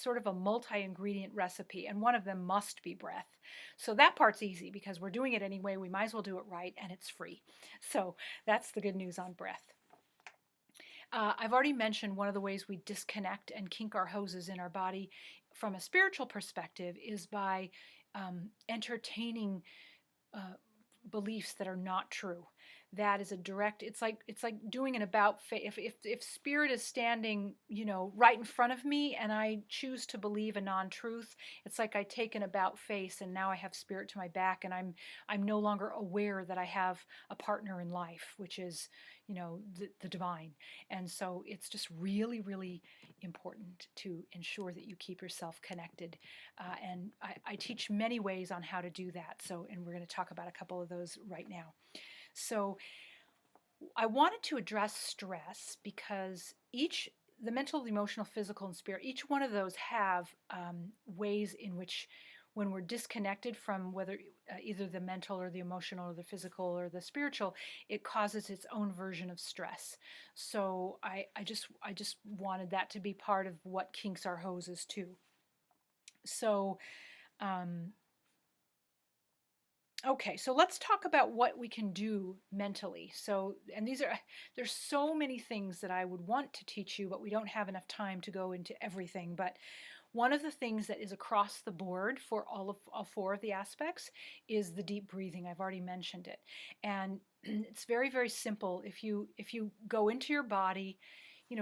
sort of a multi-ingredient recipe, and one of them must be breath. So that part's easy because we're doing it anyway. We might as well do it right, and it's free. So that's the good news on breath. I've already mentioned one of the ways we disconnect and kink our hoses in our body from a spiritual perspective is by entertaining beliefs that are not true. That is a direct, it's like doing an about face. If spirit is standing, right in front of me, and I choose to believe a non-truth, it's like I take an about face, and now I have spirit to my back, and I'm no longer aware that I have a partner in life, which is, the divine. And so it's just really, really important to ensure that you keep yourself connected. And I teach many ways on how to do that. And we're going to talk about a couple of those right now. So I wanted to address stress because the mental, the emotional, physical, and spirit, each one of those have ways in which, when we're disconnected from whether either the mental or the emotional or the physical or the spiritual, it causes its own version of stress. So I just wanted that to be part of what kinks our hoses too. So okay, so let's talk about what we can do mentally. So, and there's so many things that I would want to teach you, but we don't have enough time to go into everything. But One of the things that is across the board for all four of the aspects is the deep breathing. I've already mentioned it. And it's very, very simple. If you go into your body,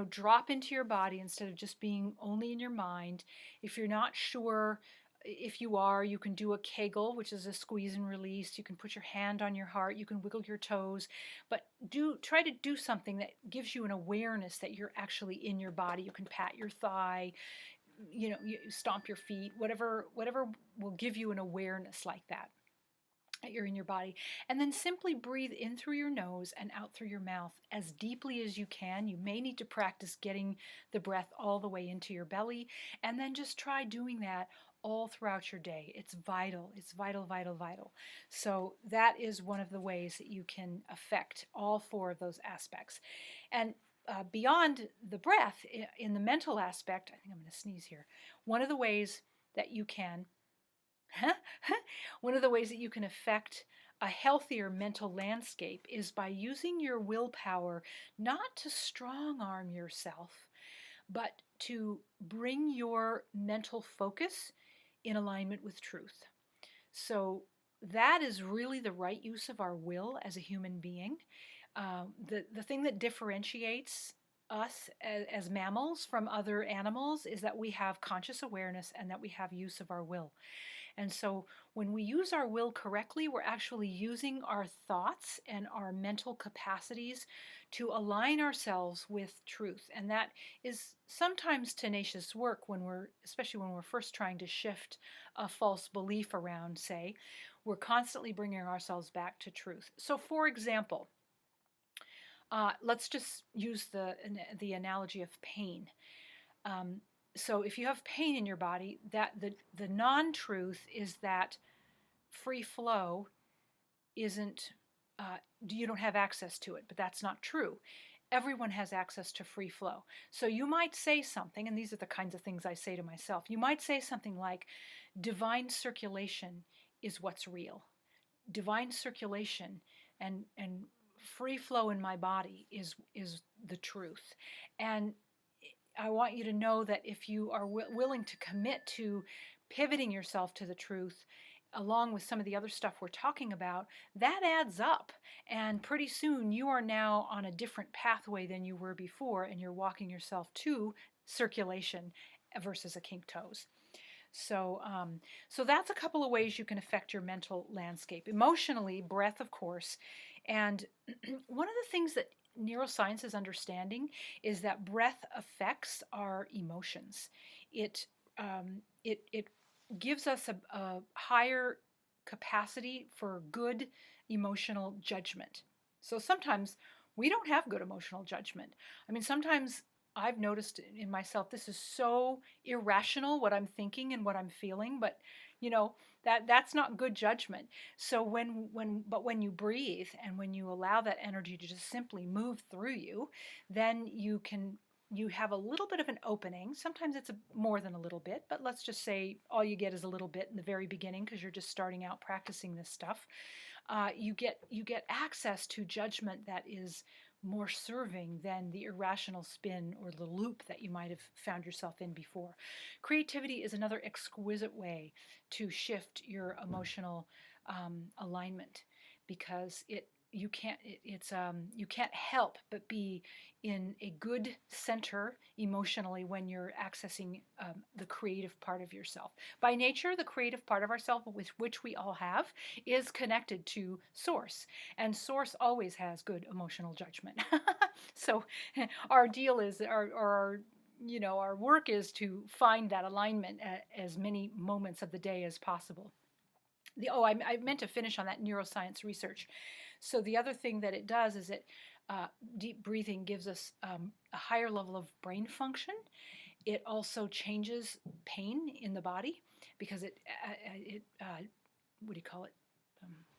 drop into your body instead of just being only in your mind. If you're not sure, if you are, you can do a Kegel, which is a squeeze and release. You can put your hand on your heart. You can wiggle your toes, but try to do something that gives you an awareness that you're actually in your body. You can pat your thigh, you stomp your feet, whatever will give you an awareness like that you're in your body. And then simply breathe in through your nose and out through your mouth as deeply as you can. You may need to practice getting the breath all the way into your belly, and then just try doing that all throughout your day. It's vital. It's vital, vital, vital. So that is one of the ways that you can affect all four of those aspects. And beyond the breath, in the mental aspect, I think I'm going to sneeze here. One of the ways that you can one of the ways that you can affect a healthier mental landscape is by using your willpower not to strong arm yourself, but to bring your mental focus in alignment with truth. So that is really the right use of our will as a human being. The thing that differentiates us as mammals from other animals is that we have conscious awareness and that we have use of our will. And so when we use our will correctly, we're actually using our thoughts and our mental capacities to align ourselves with truth. And that is sometimes tenacious work especially when we're first trying to shift a false belief around, say. We're constantly bringing ourselves back to truth. So for example, let's just use the analogy of pain. So if you have pain in your body, that the non-truth is that free flow isn't, you don't have access to it, but that's not true. Everyone has access to free flow. So you might say something, and these are the kinds of things I say to myself. You might say something like, divine circulation is what's real. Divine circulation and free flow in my body is the truth. And I want you to know that if you are willing to commit to pivoting yourself to the truth, along with some of the other stuff we're talking about, that adds up. And pretty soon you are now on a different pathway than you were before, and you're walking yourself to circulation versus a kink toes. So that's a couple of ways you can affect your mental landscape. Emotionally, breath, of course. And one of the things that neuroscience is understanding is that breath affects our emotions. It gives us a higher capacity for good emotional judgment. So sometimes we don't have good emotional judgment. I mean, sometimes I've noticed in myself, this is so irrational what I'm thinking and what I'm feeling, but that's not good judgment. So when you breathe and when you allow that energy to just simply move through you, then you have a little bit of an opening. Sometimes it's more than a little bit, but let's just say all you get is a little bit in the very beginning because you're just starting out practicing this stuff. You get access to judgment that is more serving than the irrational spin or the loop that you might have found yourself in before. Creativity is another exquisite way to shift your emotional alignment, because you can't help but be in a good center emotionally when you're accessing the creative part of yourself. By nature, the creative part of ourselves, with which we all have, is connected to source, and source always has good emotional judgment. So our deal is our work is to find that alignment at as many moments of the day as possible. I meant to finish on that neuroscience research. So the other thing that it does is deep breathing gives us a higher level of brain function. It also changes pain in the body because it what do you call it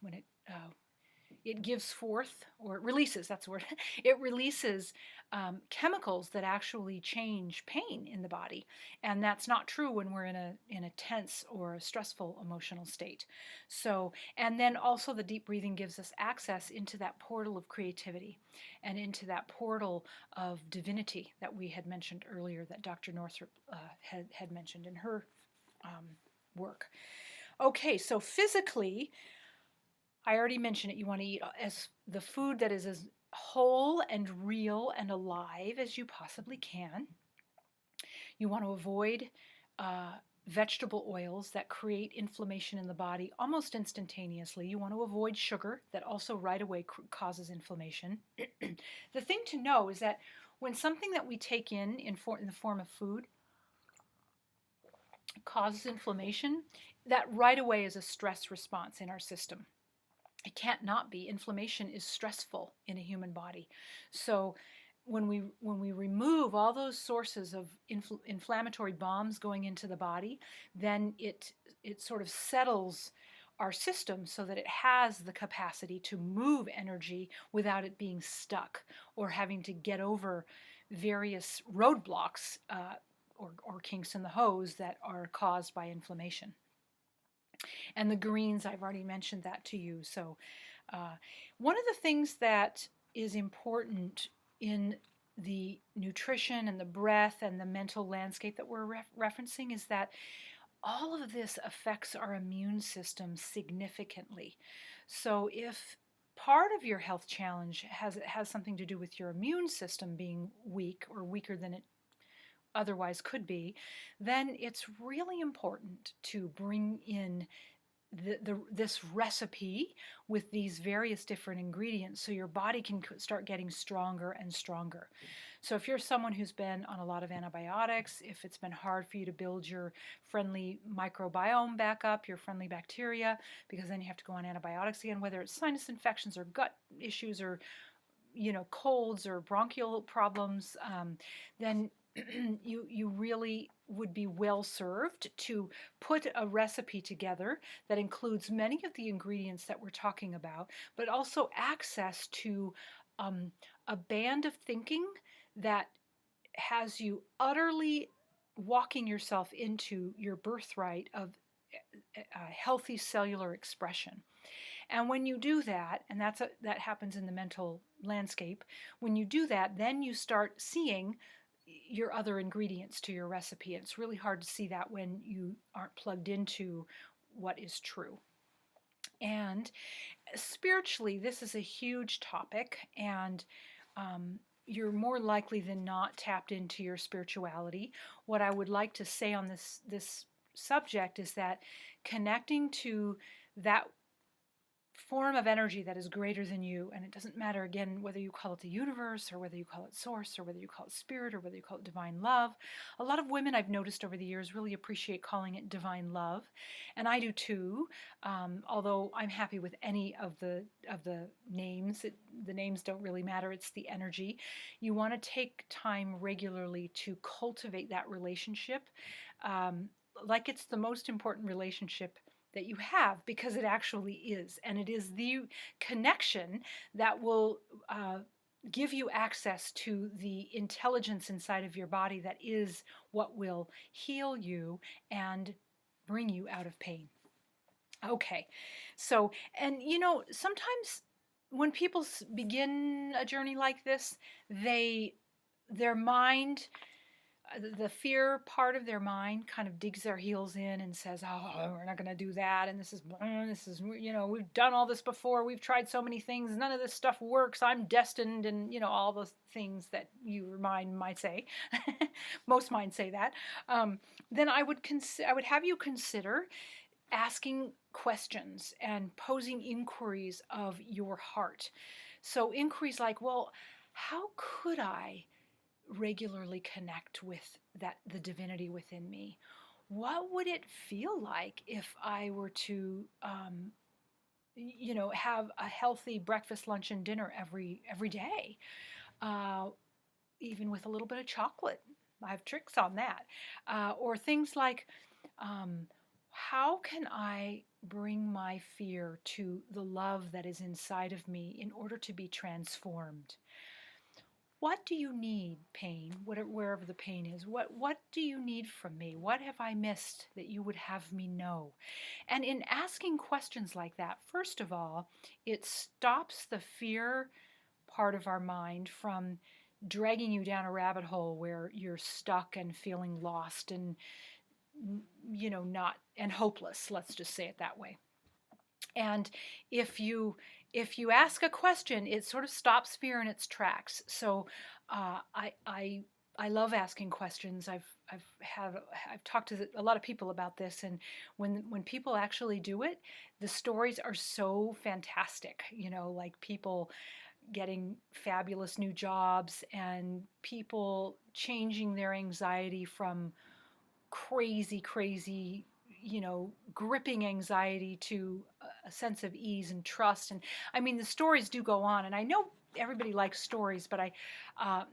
when it gives forth, or it releases, that's the word, it releases chemicals that actually change pain in the body. And that's not true when we're in a tense or a stressful emotional state. So, and then also the deep breathing gives us access into that portal of creativity and into that portal of divinity that we had mentioned earlier, that Dr. Northrup had mentioned in her work. Okay, so physically, I already mentioned it. You want to eat as the food that is as whole and real and alive as you possibly can. You want to avoid vegetable oils that create inflammation in the body almost instantaneously. You want to avoid sugar that also right away causes inflammation. The thing to know is that when something that we take in the form of food causes inflammation, that right away is a stress response in our system. It can't not be. Inflammation is stressful in a human body. So when we remove all those sources of inflammatory bombs going into the body, then it sort of settles our system so that it has the capacity to move energy without it being stuck or having to get over various roadblocks or kinks in the hose that are caused by inflammation. And the greens, I've already mentioned that to you. So one of the things that is important in the nutrition and the breath and the mental landscape that we're referencing is that all of this affects our immune system significantly. So if part of your health challenge has something to do with your immune system being weak or weaker than it otherwise could be, then it's really important to bring in this recipe with these various different ingredients so your body can start getting stronger and stronger. So if you're someone who's been on a lot of antibiotics, if it's been hard for you to build your friendly microbiome back up, your friendly bacteria, because then you have to go on antibiotics again, whether it's sinus infections or gut issues or colds or bronchial problems, then you really would be well served to put a recipe together that includes many of the ingredients that we're talking about, but also access to a band of thinking that has you utterly walking yourself into your birthright of healthy cellular expression. And when you do that, and that happens in the mental landscape, when you do that, then you start seeing your other ingredients to your recipe. And it's really hard to see that when you aren't plugged into what is true. And spiritually, this is a huge topic, and you're more likely than not tapped into your spirituality. What I would like to say on this subject is that connecting to that form of energy that is greater than you, and it doesn't matter again whether you call it the universe or whether you call it source or whether you call it spirit or whether you call it divine love. A lot of women I've noticed over the years really appreciate calling it divine love, and I do too, although I'm happy with any of the names. The names don't really matter. It's the energy. You want to take time regularly to cultivate that relationship, like it's the most important relationship that you have, because it actually is. And it is the connection that will give you access to the intelligence inside of your body that is what will heal you and bring you out of pain. Okay, so, and sometimes when people begin a journey like this, their mind, the fear part of their mind kind of digs their heels in and says, "Oh, we're not going to do that." And this is, we've done all this before. We've tried so many things. None of this stuff works. I'm destined, and all those things that your mind might say. Most minds say that. Then I would have you consider asking questions and posing inquiries of your heart. So inquiries like, well, how could I regularly connect with the divinity within me? What would it feel like if I were to have a healthy breakfast, lunch, and dinner every day, even with a little bit of chocolate? I have tricks on that. Or things like, how can I bring my fear to the love that is inside of me in order to be transformed? What do you need, pain, wherever the pain is? What do you need from me? What have I missed that you would have me know? And in asking questions like that, first of all, it stops the fear part of our mind from dragging you down a rabbit hole where you're stuck and feeling lost and not and hopeless, let's just say it that way. And if you ask a question, it sort of stops fear in its tracks. So I love asking questions. I've talked to a lot of people about this, and when people actually do it, the stories are so fantastic. Like people getting fabulous new jobs and people changing their anxiety from crazy, gripping anxiety to a sense of ease and trust. And I mean, the stories do go on, and I know everybody likes stories, but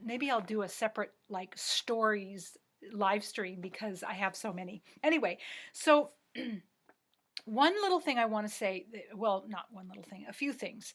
maybe I'll do a separate like stories live stream because I have so many. Anyway, so one little thing I want to say, well, not one little thing, a few things,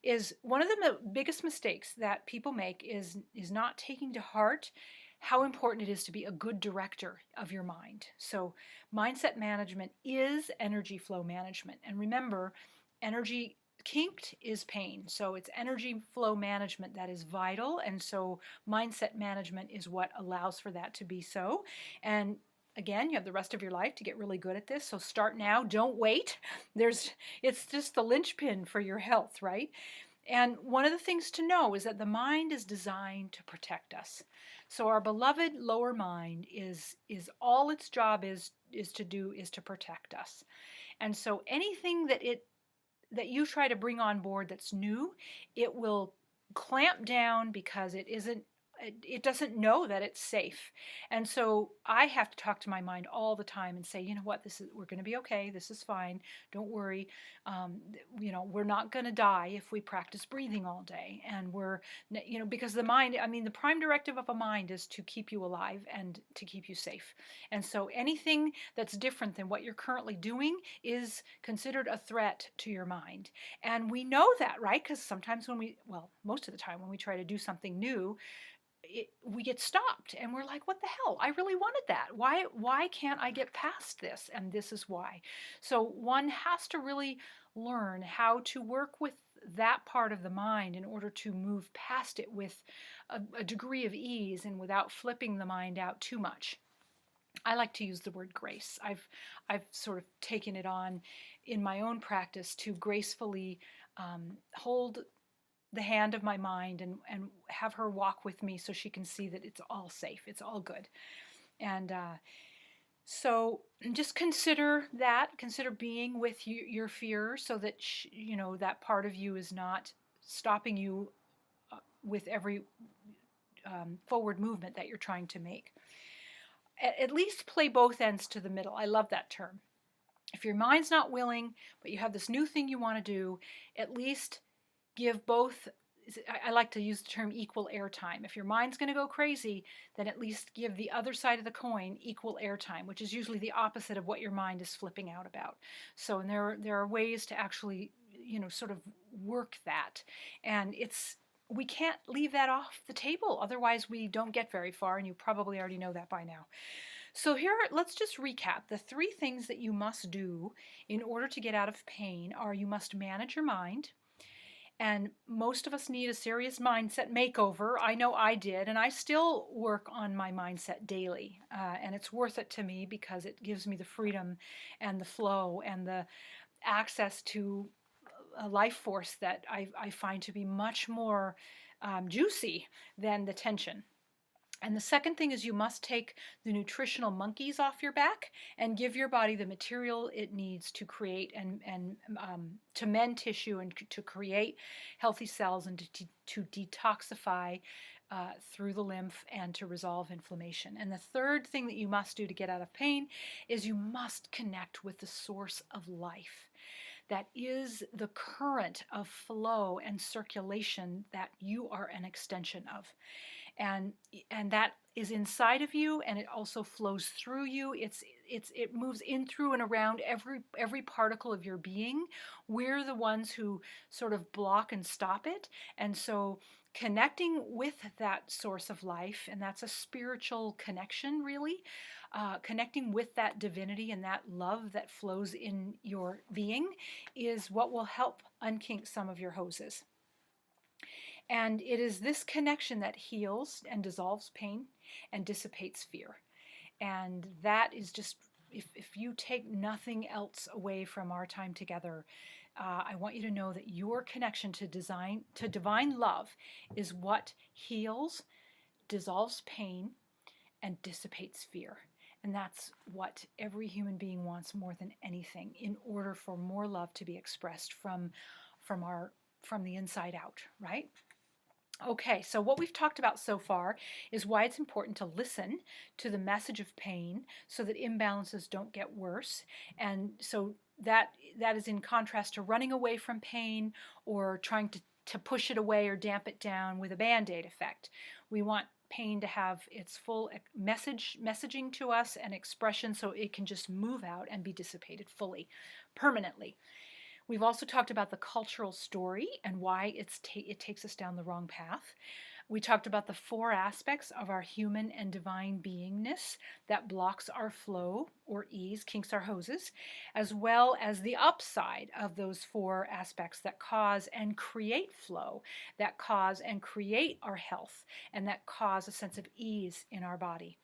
is one of the biggest mistakes that people make is not taking to heart how important it is to be a good director of your mind. So mindset management is energy flow management. And remember, energy kinked is pain. So it's energy flow management that is vital. And so mindset management is what allows for that to be so. And again, you have the rest of your life to get really good at this. So start now, don't wait. It's just the linchpin for your health, right? And one of the things to know is that the mind is designed to protect us. So our beloved lower mind is all its job is to do is to protect us. And so anything that you try to bring on board that's new, it will clamp down because it doesn't know that it's safe. And so I have to talk to my mind all the time and say, you know what, we're going to be okay. This is fine. Don't worry. We're not going to die if we practice breathing all day. And because the mind, I mean, the prime directive of a mind is to keep you alive and to keep you safe. And so anything that's different than what you're currently doing is considered a threat to your mind. And we know that, right? Because sometimes most of the time when we try to do something new, we get stopped and we're like, what the hell? I really wanted that. Why can't I get past this? And this is why. So one has to really learn how to work with that part of the mind in order to move past it with a degree of ease and without flipping the mind out too much. I like to use the word grace. I've sort of taken it on in my own practice to gracefully hold the hand of my mind and have her walk with me so she can see that it's all safe, it's all good. And so just consider being with your fear so that that part of you is not stopping you with every forward movement that you're trying to make. At least play both ends to the middle. I love that term. If your mind's not willing, but you have this new thing you want to do, at least give both. I like to use the term equal airtime. If your mind's going to go crazy, then at least give the other side of the coin equal airtime, which is usually the opposite of what your mind is flipping out about. So, and there are ways to actually, sort of work that. And we can't leave that off the table. Otherwise, we don't get very far, and you probably already know that by now. So here, let's just recap. The 3 things that you must do in order to get out of pain are: you must manage your mind. And most of us need a serious mindset makeover. I know I did, and I still work on my mindset daily. And it's worth it to me because it gives me the freedom and the flow and the access to a life force that I find to be much more juicy than the tension. And the second thing is you must take the nutritional monkeys off your back and give your body the material it needs to create and to mend tissue and to create healthy cells and to detoxify through the lymph and to resolve inflammation. And the third thing that you must do to get out of pain is you must connect with the source of life. That is the current of flow and circulation that you are an extension of. and that is inside of you, and it also flows through you. It moves in, through, and around every particle of your being. We're the ones who sort of block and stop it. And so connecting with that source of life, and that's a spiritual connection, really, connecting with that divinity and that love that flows in your being, is what will help unkink some of your hoses. And it is this connection that heals and dissolves pain and dissipates fear. And that is just, if you take nothing else away from our time together, I want you to know that your connection to divine love is what heals, dissolves pain, and dissipates fear. And that's what every human being wants more than anything, in order for more love to be expressed from the inside out, right? Okay, so what we've talked about so far is why it's important to listen to the message of pain so that imbalances don't get worse. And so that is in contrast to running away from pain or trying to push it away or damp it down with a Band-Aid effect. We want pain to have its full messaging to us and expression, so it can just move out and be dissipated fully, permanently. We've also talked about the cultural story and why it takes us down the wrong path. We talked about the 4 aspects of our human and divine beingness that blocks our flow or ease, kinks our hoses, as well as the upside of those 4 aspects that cause and create flow, that cause and create our health, and that cause a sense of ease in our body.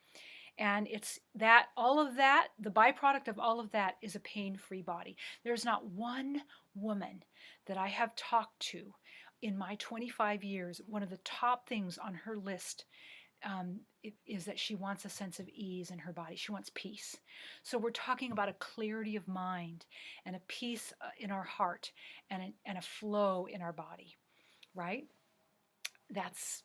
And it's that, all of that, the byproduct of all of that is a pain-free body. There's not one woman that I have talked to in my 25 years, one of the top things on her list is that she wants a sense of ease in her body. She wants peace. So we're talking about a clarity of mind and a peace in our heart and a flow in our body, right? That's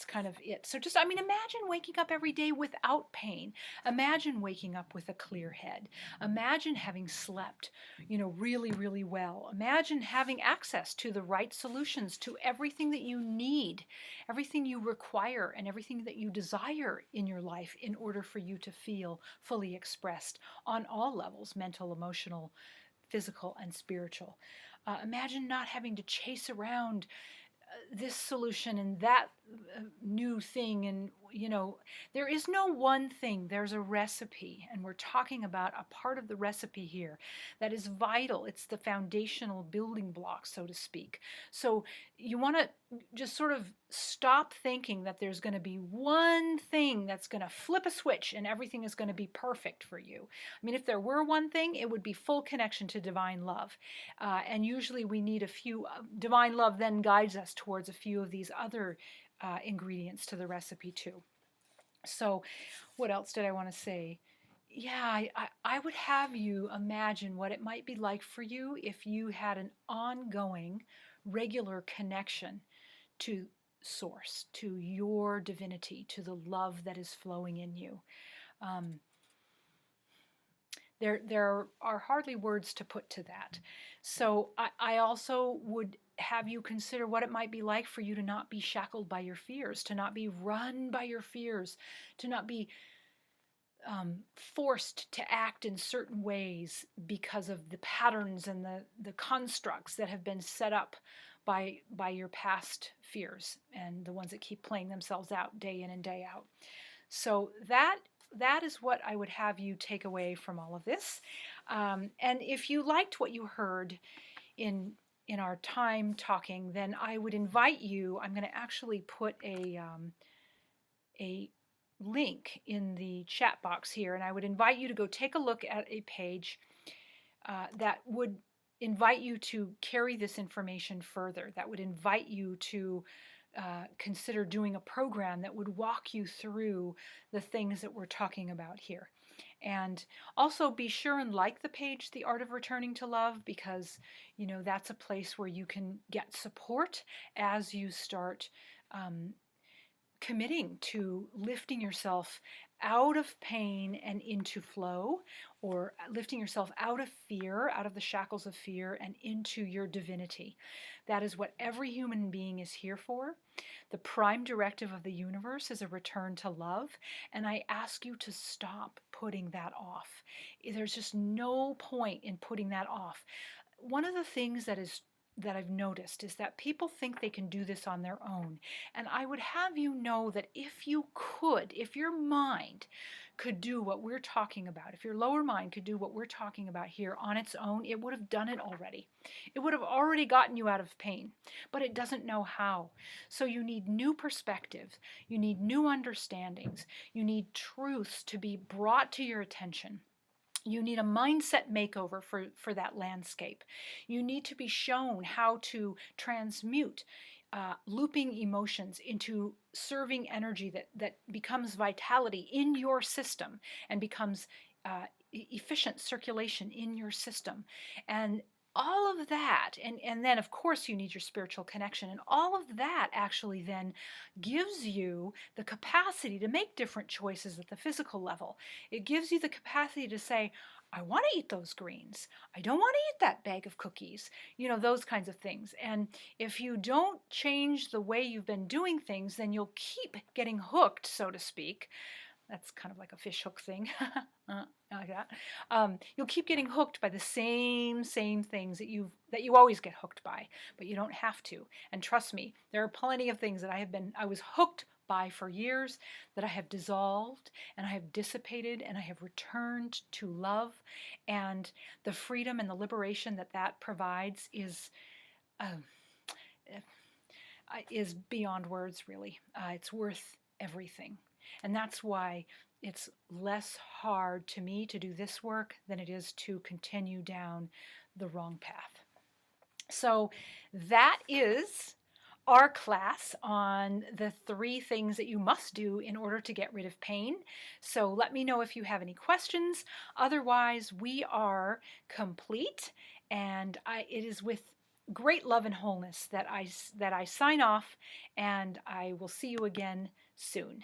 kind of it. So just, imagine waking up every day without pain. Imagine waking up with a clear head. Imagine having slept, really, really well. Imagine having access to the right solutions to everything that you need, everything you require, and everything that you desire in your life in order for you to feel fully expressed on all levels: mental, emotional, physical, and spiritual. Imagine not having to chase around this solution and that new thing. And there is no one thing, there's a recipe, and we're talking about a part of the recipe here that is vital. It's the foundational building block, so to speak. So you want to just sort of stop thinking that there's going to be one thing that's going to flip a switch and everything is going to be perfect for you. If there were one thing, it would be full connection to divine love. And usually we need a few. Divine love then guides us towards a few of these other ingredients to the recipe too. So what else did I want to say? Yeah, I would have you imagine what it might be like for you if you had an ongoing, regular connection to source, to your divinity, to the love that is flowing in you. There are hardly words to put to that. So I also would have you consider what it might be like for you to not be shackled by your fears, to not be run by your fears, to not be forced to act in certain ways because of the patterns and the constructs that have been set up by your past fears and the ones that keep playing themselves out day in and day out. So that is what I would have you take away from all of this. And if you liked what you heard in our time talking, then I would invite you. I'm going to actually put a link in the chat box here, and I would invite you to go take a look at a page that would invite you to carry this information further, that would invite you to consider doing a program that would walk you through the things that we're talking about here. And also be sure and like the page, The Art of Returning to Love, because that's a place where you can get support as you start committing to lifting yourself out of pain and into flow, or lifting yourself out of fear, out of the shackles of fear, and into your divinity. That is what every human being is here for. The prime directive of the universe is a return to love, and I ask you to stop putting that off. There's just no point in putting that off. One of the things that I've noticed is that people think they can do this on their own. And I would have you know that if you could, if your mind could do what we're talking about, if your lower mind could do what we're talking about here on its own, it would have done it already. It would have already gotten you out of pain, but it doesn't know how. So you need new perspectives, you need new understandings, you need truths to be brought to your attention. You need a mindset makeover for that landscape. You need to be shown how to transmute looping emotions into serving energy that becomes vitality in your system and becomes efficient circulation in your system. And all of that, and then of course you need your spiritual connection, and all of that actually then gives you the capacity to make different choices at the physical level. It gives you the capacity to say, I want to eat those greens. I don't want to eat that bag of cookies. Those kinds of things. And if you don't change the way you've been doing things, then you'll keep getting hooked, so to speak. That's kind of like a fish hook thing. Like that. You'll keep getting hooked by the same things that you always get hooked by, but you don't have to. And trust me, there are plenty of things that I was hooked by for years that I have dissolved and I have dissipated and I have returned to love, and the freedom and the liberation that provides is beyond words, really. It's worth everything. And that's why it's less hard to me to do this work than it is to continue down the wrong path. So that is our class on the 3 things that you must do in order to get rid of pain. So let me know if you have any questions. Otherwise, we are complete, and it is with great love and wholeness that I sign off, and I will see you again soon.